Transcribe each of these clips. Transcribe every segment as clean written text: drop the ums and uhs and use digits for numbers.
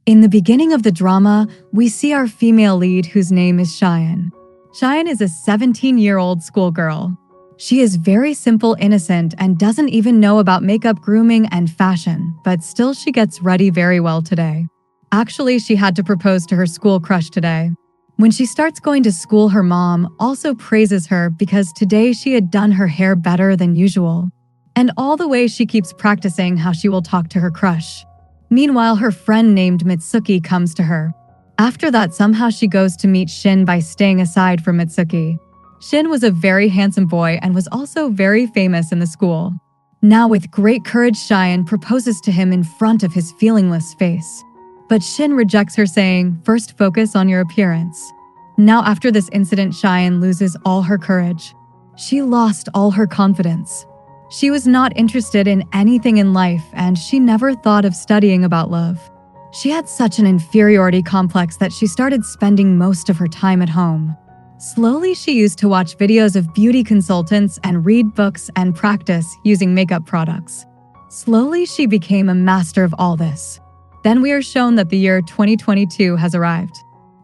In the beginning of the drama, we see our female lead whose name is Shin. Shin is a 17-year-old schoolgirl. She is very simple, innocent, and doesn't even know about makeup, grooming, and fashion, but still she gets ready very well today. Actually, she had to propose to her school crush today. When she starts going to school, her mom also praises her because today she had done her hair better than usual. And all the way she keeps practicing how she will talk to her crush. Meanwhile, her friend named Mitsuki comes to her. After that, somehow she goes to meet Shin by staying aside from Mitsuki. Shin was a very handsome boy and was also very famous in the school. Now, with great courage, Shin proposes to him in front of his feelingless face. But Shin rejects her, saying, "First focus on your appearance." Now, after this incident, Shin loses all her courage. She lost all her confidence. She was not interested in anything in life, and she never thought of studying about love. She had such an inferiority complex that she started spending most of her time at home. Slowly, she used to watch videos of beauty consultants and read books and practice using makeup products. Slowly, she became a master of all this. Then we are shown that the year 2022 has arrived.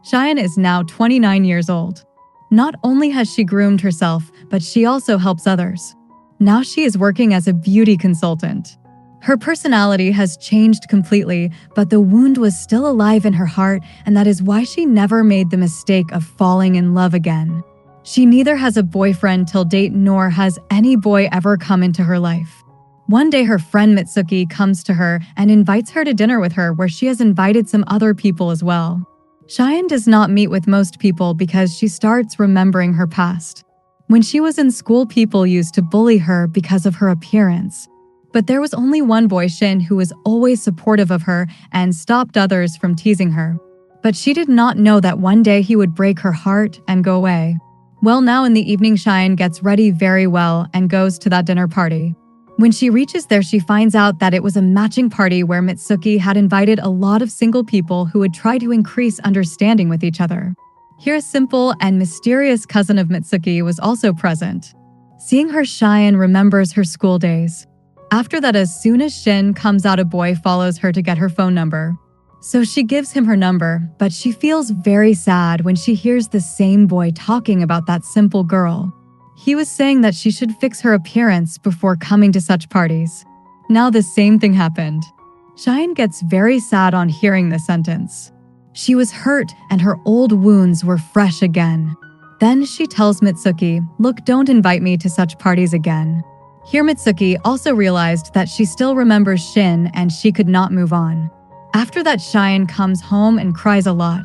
Shin is now 29 years old. Not only has she groomed herself, but she also helps others. Now she is working as a beauty consultant. Her personality has changed completely, but the wound was still alive in her heart, and that is why she never made the mistake of falling in love again. She neither has a boyfriend till date nor has any boy ever come into her life. One day her friend Mitsuki comes to her and invites her to dinner with her, where she has invited some other people as well. Shin does not meet with most people because she starts remembering her past. When she was in school, people used to bully her because of her appearance. But there was only one boy, Shin, who was always supportive of her and stopped others from teasing her. But she did not know that one day he would break her heart and go away. Well, now in the evening, Shin gets ready very well and goes to that dinner party. When she reaches there, she finds out that it was a matching party where Mitsuki had invited a lot of single people who would try to increase understanding with each other. Here, a simple and mysterious cousin of Mitsuki was also present. Seeing her, Shin remembers her school days. After that, as soon as Shin comes out, a boy follows her to get her phone number. So she gives him her number, but she feels very sad when she hears the same boy talking about that simple girl. He was saying that she should fix her appearance before coming to such parties. Now the same thing happened. Shin gets very sad on hearing this sentence. She was hurt and her old wounds were fresh again. Then she tells Mitsuki, "Look, don't invite me to such parties again." Here Mitsuki also realized that she still remembers Shin and she could not move on. After that, Shin comes home and cries a lot.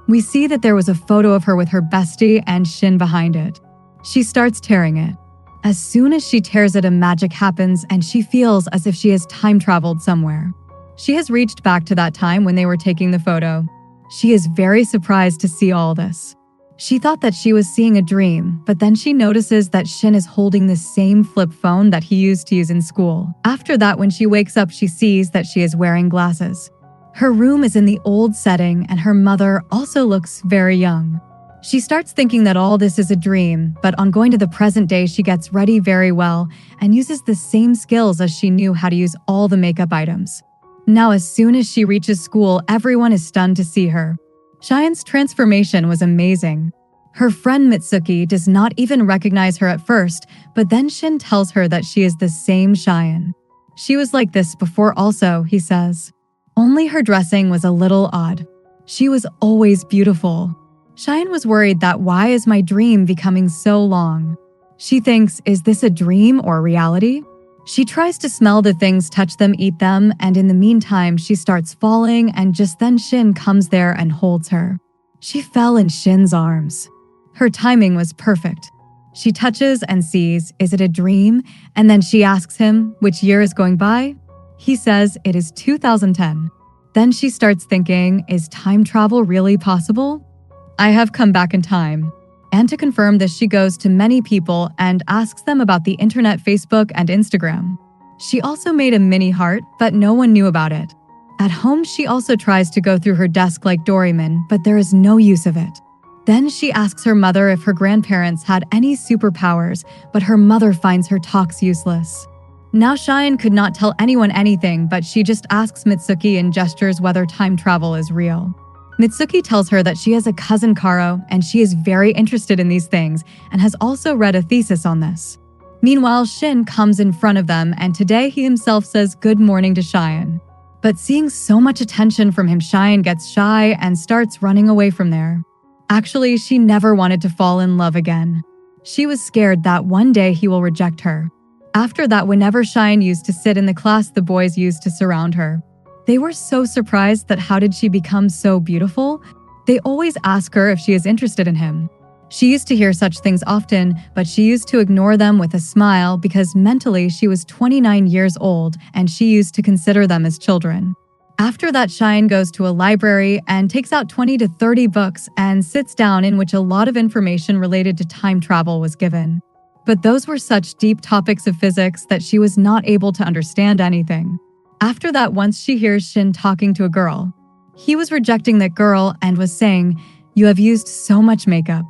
We see that there was a photo of her with her bestie and Shin behind it. She starts tearing it. As soon as she tears it, a magic happens and she feels as if she has time traveled somewhere. She has reached back to that time when they were taking the photo. She is very surprised to see all this. She thought that she was seeing a dream, but then she notices that Shin is holding the same flip phone that he used to use in school. After that, when she wakes up, she sees that she is wearing glasses. Her room is in the old setting and her mother also looks very young. She starts thinking that all this is a dream, but on going to the present day, she gets ready very well and uses the same skills as she knew how to use all the makeup items. Now, as soon as she reaches school, everyone is stunned to see her. Shin's transformation was amazing. Her friend Mitsuki does not even recognize her at first, but then Shin tells her that she is the same Shin. She was like this before also, he says. Only her dressing was a little odd. She was always beautiful. Shin was worried that why is my dream becoming so long? She thinks, is this a dream or reality? She tries to smell the things, touch them, eat them, and in the meantime, she starts falling, and just then Shin comes there and holds her. She fell in Shin's arms. Her timing was perfect. She touches and sees, is it a dream? And then she asks him, which year is going by? He says it is 2010. Then she starts thinking, is time travel really possible? I have come back in time. And to confirm this, she goes to many people and asks them about the internet, Facebook, and Instagram. She also made a mini heart, but no one knew about it. At home, she also tries to go through her desk like Doraemon, but there is no use of it. Then she asks her mother if her grandparents had any superpowers, but her mother finds her talks useless. Now Cheyenne could not tell anyone anything, but she just asks Mitsuki and gestures whether time travel is real. Mitsuki tells her that she has a cousin Karo and she is very interested in these things and has also read a thesis on this. Meanwhile, Shin comes in front of them and today he himself says good morning to Cheyenne. But seeing so much attention from him, Cheyenne gets shy and starts running away from there. Actually, she never wanted to fall in love again. She was scared that one day he will reject her. After that, whenever Cheyenne used to sit in the class, the boys used to surround her. They were so surprised that how did she become so beautiful? They always ask her if she is interested in him. She used to hear such things often, but she used to ignore them with a smile because mentally she was 29 years old and she used to consider them as children. After that, Cheyenne goes to a library and takes out 20 to 30 books and sits down in which a lot of information related to time travel was given. But those were such deep topics of physics that she was not able to understand anything. After that, once she hears Shin talking to a girl. He was rejecting that girl and was saying, "You have used so much makeup."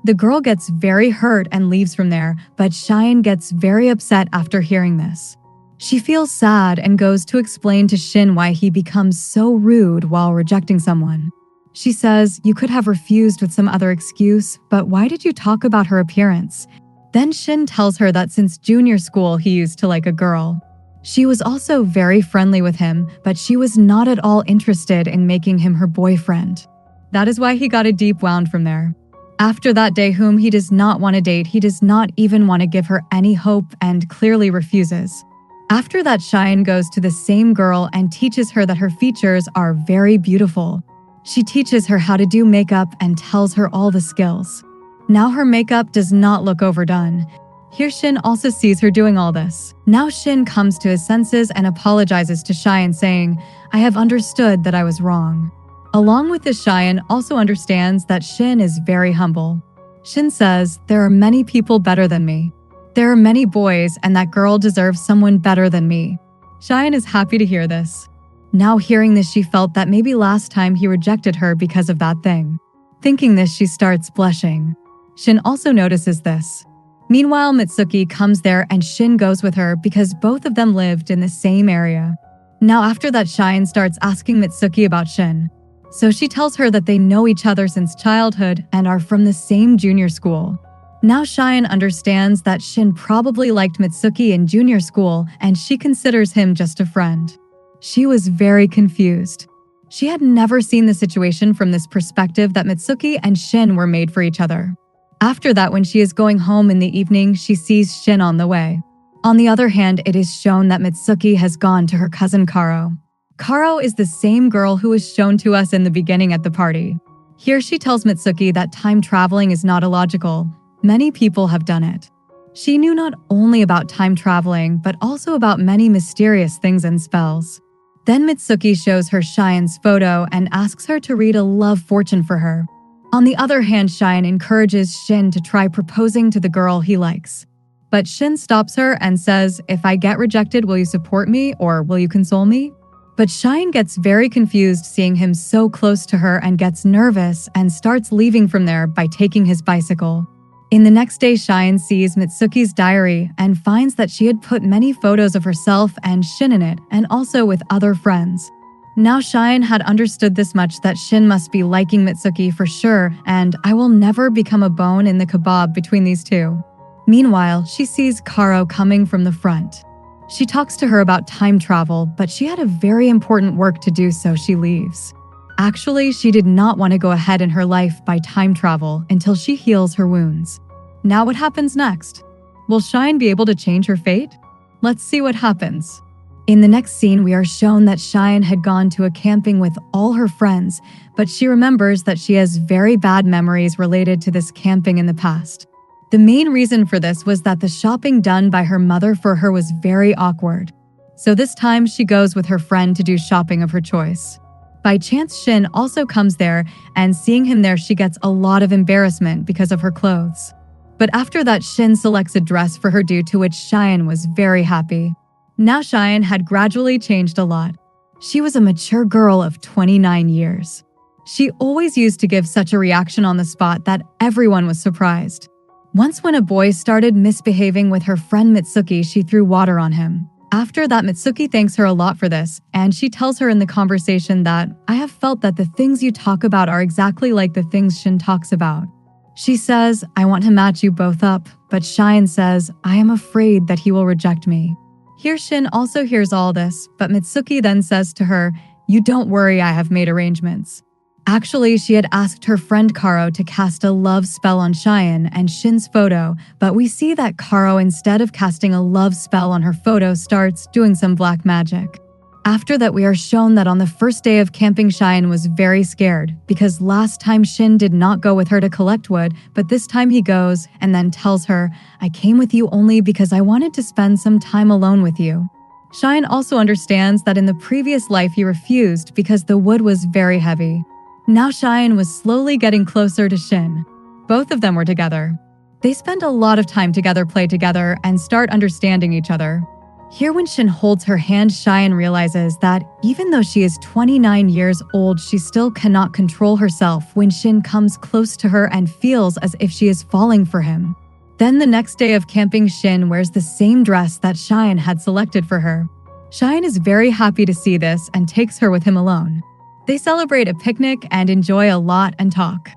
The girl gets very hurt and leaves from there, but Cheyenne gets very upset after hearing this. She feels sad and goes to explain to Shin why he becomes so rude while rejecting someone. She says, "You could have refused with some other excuse, but why did you talk about her appearance?" Then Shin tells her that since junior school he used to like a girl. She was also very friendly with him, but she was not at all interested in making him her boyfriend. That is why he got a deep wound from there. After that day, whom he does not want to date, he does not even want to give her any hope and clearly refuses. After that, Cheyenne goes to the same girl and teaches her that her features are very beautiful. She teaches her how to do makeup and tells her all the skills. Now her makeup does not look overdone. Here Shin also sees her doing all this. Now Shin comes to his senses and apologizes to Cheyenne saying, "I have understood that I was wrong." Along with this, Cheyenne also understands that Shin is very humble. Shin says, "There are many people better than me. There are many boys and that girl deserves someone better than me." Cheyenne is happy to hear this. Now hearing this, she felt that maybe last time he rejected her because of that thing. Thinking this, she starts blushing. Shin also notices this. Meanwhile, Mitsuki comes there and Shin goes with her because both of them lived in the same area. Now after that, Cheyenne starts asking Mitsuki about Shin. So she tells her that they know each other since childhood and are from the same junior school. Now Cheyenne understands that Shin probably liked Mitsuki in junior school and she considers him just a friend. She was very confused. She had never seen the situation from this perspective that Mitsuki and Shin were made for each other. After that, when she is going home in the evening, she sees Shin on the way. On the other hand, it is shown that Mitsuki has gone to her cousin Karo. Karo is the same girl who was shown to us in the beginning at the party. Here she tells Mitsuki that time traveling is not illogical. Many people have done it. She knew not only about time traveling, but also about many mysterious things and spells. Then Mitsuki shows her Cheyenne's photo and asks her to read a love fortune for her. On the other hand, Cheyenne encourages Shin to try proposing to the girl he likes. But Shin stops her and says, "If I get rejected, will you support me or will you console me?" But Cheyenne gets very confused seeing him so close to her and gets nervous and starts leaving from there by taking his bicycle. In the next day, Cheyenne sees Mitsuki's diary and finds that she had put many photos of herself and Shin in it, and also with other friends. Now Cheyenne had understood this much, that Shin must be liking Mitsuki for sure, and I will never become a bone in the kebab between these two. Meanwhile, she sees Karo coming from the front. She talks to her about time travel, but she had a very important work to do, so she leaves. Actually, she did not want to go ahead in her life by time travel until she heals her wounds. Now what happens next? Will Cheyenne be able to change her fate? Let's see what happens. In the next scene, we are shown that Cheyenne had gone to a camping with all her friends, but she remembers that she has very bad memories related to this camping in the past. The main reason for this was that the shopping done by her mother for her was very awkward. So this time she goes with her friend to do shopping of her choice. By chance, Shin also comes there, and seeing him there, she gets a lot of embarrassment because of her clothes. But after that, Shin selects a dress for her, due to which Cheyenne was very happy. Now Cheyenne had gradually changed a lot. She was a mature girl of 29 years. She always used to give such a reaction on the spot that everyone was surprised. Once when a boy started misbehaving with her friend Mitsuki, she threw water on him. After that, Mitsuki thanks her a lot for this, and she tells her in the conversation that, "I have felt that the things you talk about are exactly like the things Shin talks about." She says, "I want to match you both up," but Shine says, "I am afraid that he will reject me." Here Shin also hears all this, but Mitsuki then says to her, "You don't worry, I have made arrangements." Actually, she had asked her friend Karo to cast a love spell on Cheyenne and Shin's photo, but we see that Karo, instead of casting a love spell on her photo, starts doing some black magic. After that, we are shown that on the first day of camping, Cheyenne was very scared because last time Shin did not go with her to collect wood, but this time he goes and then tells her, "I came with you only because I wanted to spend some time alone with you." Cheyenne also understands that in the previous life he refused because the wood was very heavy. Now Cheyenne was slowly getting closer to Shin. Both of them were together. They spend a lot of time together, play together, and start understanding each other. Here when Shin holds her hand, Cheyenne realizes that even though she is 29 years old, she still cannot control herself when Shin comes close to her and feels as if she is falling for him. Then the next day of camping, Shin wears the same dress that Cheyenne had selected for her. Cheyenne is very happy to see this and takes her with him alone. They celebrate a picnic and enjoy a lot and talk.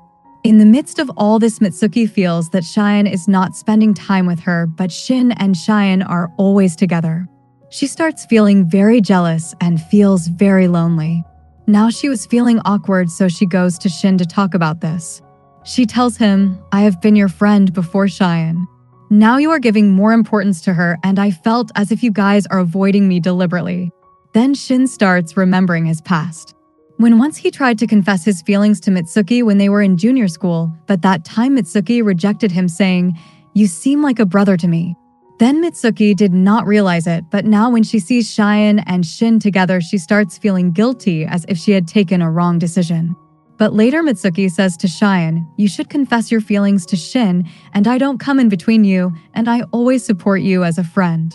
In the midst of all this, Mitsuki feels that Cheyenne is not spending time with her, but Shin and Cheyenne are always together. She starts feeling very jealous and feels very lonely. Now she was feeling awkward, so she goes to Shin to talk about this. She tells him, "I have been your friend before, Cheyenne. Now you are giving more importance to her, and I felt as if you guys are avoiding me deliberately." Then Shin starts remembering his past. When once he tried to confess his feelings to Mitsuki when they were in junior school, but that time Mitsuki rejected him, saying, "You seem like a brother to me." Then Mitsuki did not realize it, but now when she sees Cheyenne and Shin together, she starts feeling guilty as if she had taken a wrong decision. But later Mitsuki says to Cheyenne, "You should confess your feelings to Shin, and I don't come in between you, and I always support you as a friend."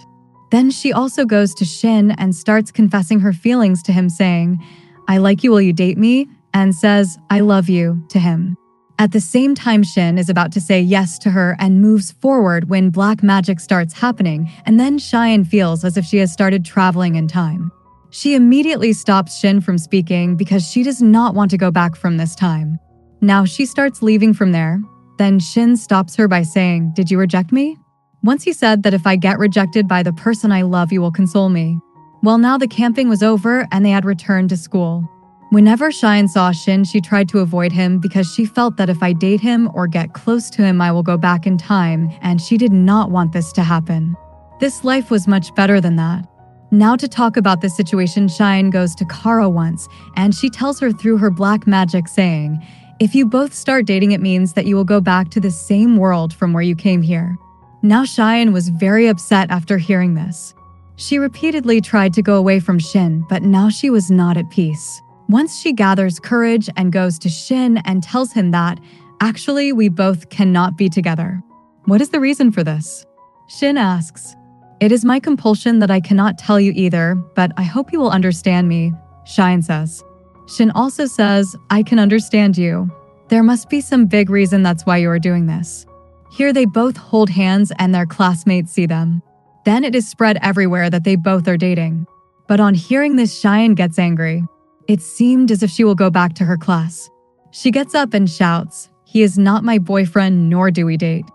Then she also goes to Shin and starts confessing her feelings to him, saying, "I like you, will you date me?" and says, "I love you" to him. At the same time, Shin is about to say yes to her and moves forward when black magic starts happening, and then Cheyenne feels as if she has started traveling in time. She immediately stops Shin from speaking because she does not want to go back from this time. Now she starts leaving from there. Then Shin stops her by saying, "Did you reject me?" Once he said that if I get rejected by the person I love, you will console me. Well, now the camping was over and they had returned to school. Whenever Cheyenne saw Shin, she tried to avoid him because she felt that if I date him or get close to him, I will go back in time, and she did not want this to happen. This life was much better than that. Now to talk about this situation, Cheyenne goes to Karo once, and she tells her through her black magic, saying, "If you both start dating, it means that you will go back to the same world from where you came here." Now Cheyenne was very upset after hearing this. She repeatedly tried to go away from Shin, but now she was not at peace. Once she gathers courage and goes to Shin and tells him that, "Actually, we both cannot be together." "What is the reason for this?" Shin asks. "It is my compulsion that I cannot tell you either, but I hope you will understand me," Cheyenne says. Shin also says, "I can understand you. There must be some big reason that's why you are doing this." Here they both hold hands and their classmates see them. Then it is spread everywhere that they both are dating. But on hearing this, Cheyenne gets angry. It seemed as if she will go back to her class. She gets up and shouts, "He is not my boyfriend, nor do we date."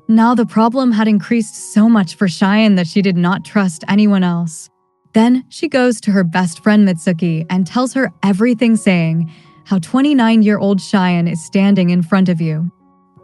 Now the problem had increased so much for Cheyenne that she did not trust anyone else. Then she goes to her best friend Mitsuki and tells her everything, saying how 29-year-old Cheyenne is standing in front of you.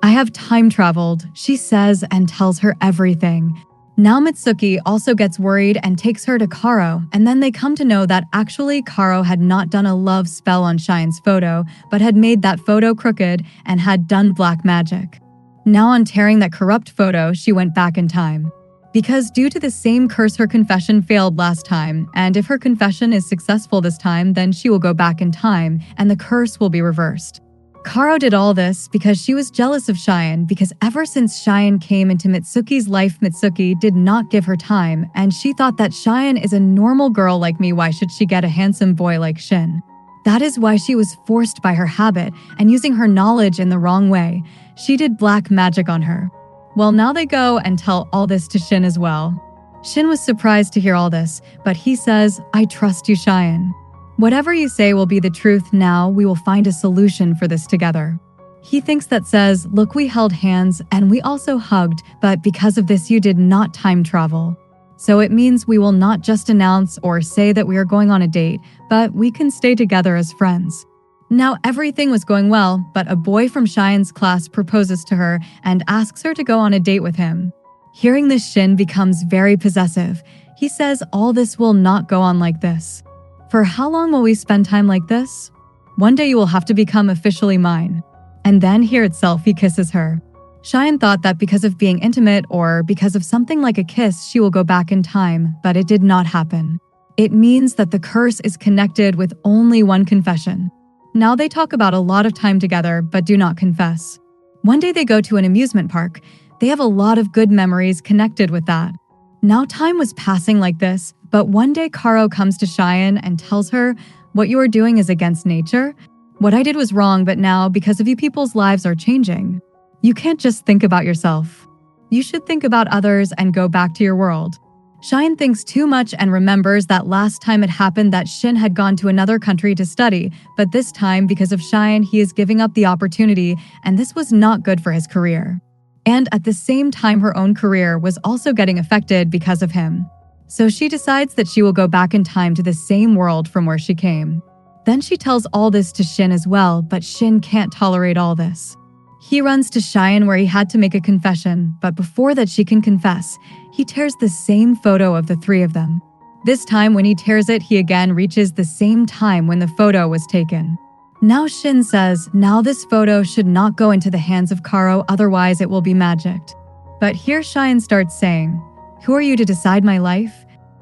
"I have time traveled," she says, and tells her everything. Now Mitsuki also gets worried and takes her to Karo, and then they come to know that actually Karo had not done a love spell on Cheyenne's photo, but had made that photo crooked and had done black magic. Now on tearing that corrupt photo, she went back in time. Because due to the same curse, her confession failed last time, and if her confession is successful this time, then she will go back in time, and the curse will be reversed. Karo did all this because she was jealous of Cheyenne, because ever since Cheyenne came into Mitsuki's life, Mitsuki did not give her time, and she thought that Cheyenne is a normal girl like me, why should she get a handsome boy like Shin? That is why she was forced by her habit, and using her knowledge in the wrong way, she did black magic on her. Well, now they go and tell all this to Shin as well. Shin was surprised to hear all this, but he says, I trust you, Cheyenne. Whatever you say will be the truth now. We will find a solution for this together. He thinks that says, look, we held hands and we also hugged, but because of this you did not time travel. So it means we will not just announce or say that we are going on a date, but we can stay together as friends. Now everything was going well, but a boy from Cheyenne's class proposes to her and asks her to go on a date with him. Hearing this, Shin becomes very possessive. He says all this will not go on like this. For how long will we spend time like this? One day you will have to become officially mine. And then here itself he kisses her. Cheyenne thought that because of being intimate or because of something like a kiss she will go back in time, but it did not happen. It means that the curse is connected with only one confession. Now they talk about a lot of time together but do not confess. One day they go to an amusement park. They have a lot of good memories connected with that. Now time was passing like this, but one day Karo comes to Cheyenne and tells her, what you are doing is against nature. What I did was wrong, but now, because of you, people's lives are changing. You can't just think about yourself. You should think about others and go back to your world. Cheyenne thinks too much and remembers that last time it happened that Shin had gone to another country to study, but this time, because of Cheyenne, he is giving up the opportunity, and this was not good for his career. And at the same time, her own career was also getting affected because of him. So she decides that she will go back in time to the same world from where she came. Then she tells all this to Shin as well, but Shin can't tolerate all this. He runs to Cheyenne where he had to make a confession, but before that she can confess, he tears the same photo of the three of them. This time when he tears it, he again reaches the same time when the photo was taken. Now Shin says, now this photo should not go into the hands of Karo, otherwise it will be magicked. But here Cheyenne starts saying, who are you to decide my life?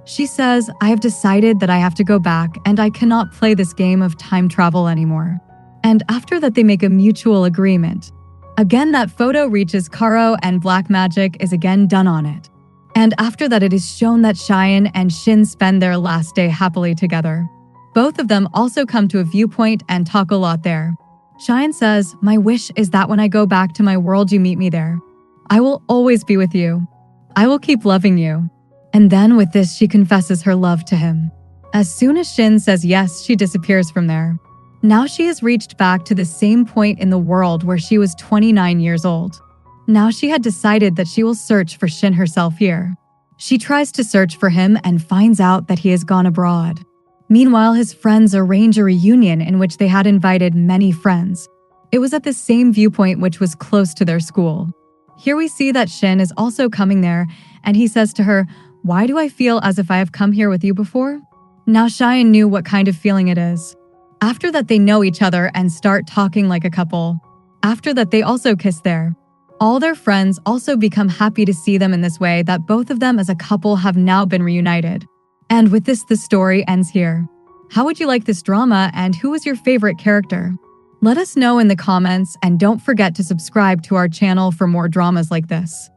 She says, I have decided that I have to go back and I cannot play this game of time travel anymore. And after that they make a mutual agreement. Again, that photo reaches Karo and black magic is again done on it. And after that it is shown that Cheyenne and Shin spend their last day happily together. Both of them also come to a viewpoint and talk a lot there. Cheyenne says, my wish is that when I go back to my world you meet me there. I will always be with you. I will keep loving you. And then with this she confesses her love to him. As soon as Shin says yes, she disappears from there. Now she has reached back to the same point in the world where she was 29 years old. Now she had decided that she will search for Shin herself here. She tries to search for him and finds out that he has gone abroad. Meanwhile, his friends arrange a reunion in which they had invited many friends. It was at the same viewpoint which was close to their school. Here we see that Shin is also coming there, and he says to her, why do I feel as if I have come here with you before? Now Cheyenne knew what kind of feeling it is. After that they know each other and start talking like a couple. After that they also kiss there. All their friends also become happy to see them in this way, that both of them as a couple have now been reunited. And with this, the story ends here. How would you like this drama, and who is your favorite character? Let us know in the comments, and don't forget to subscribe to our channel for more dramas like this.